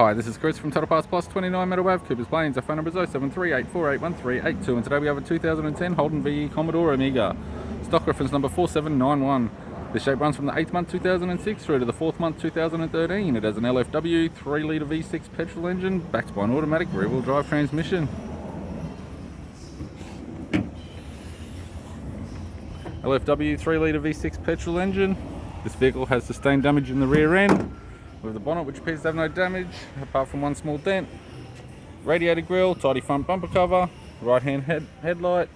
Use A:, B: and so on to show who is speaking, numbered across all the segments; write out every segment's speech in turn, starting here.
A: Hi, this is Chris from Total Parts Plus 29 Meadow Ave, Cooper's Plains. Our phone number is 0738481382, and today we have a 2010 Holden V Commodore Omega. Stock reference number 4791. The shape runs from the 8th month 2006 through to the 4th month 2013. It has an LFW 3-litre V6 petrol engine backed by an automatic rear-wheel drive transmission. LFW 3-litre V6 petrol engine. This vehicle has sustained damage in the rear end, with the bonnet which appears to have no damage apart from one small dent. Radiator grille, tidy front bumper cover, right hand headlight,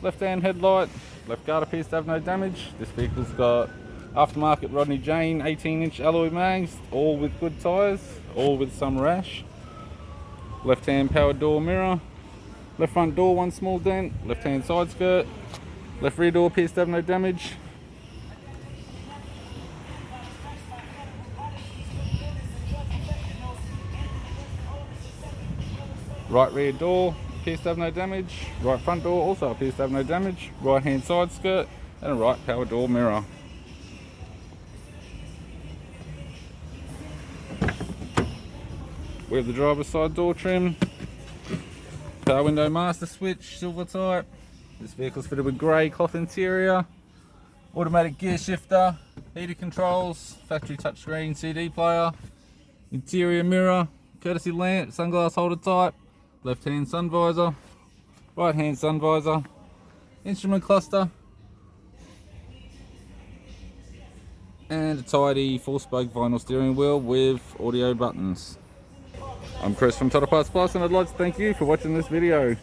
A: left hand headlight, left guard appears to have no damage. This vehicle's got aftermarket Rodney Jane 18-inch alloy mags, all with good tyres, all with some rash. Left hand power door mirror, left front door one small dent, left hand side skirt, left rear door appears to have no damage. Right rear door appears to have no damage. Right front door also appears to have no damage. Right hand side skirt and a right power door mirror. We have the driver's side door trim. Power window master switch, silver type. This vehicle's fitted with grey cloth interior. Automatic gear shifter, heater controls, factory touchscreen CD player, interior mirror, courtesy lamp, sunglass holder type. Left hand sun visor, right hand sun visor, instrument cluster, and a tidy 4-spoke vinyl steering wheel with audio buttons. I'm Chris from Total Parts Plus, and I'd like to thank you for watching this video.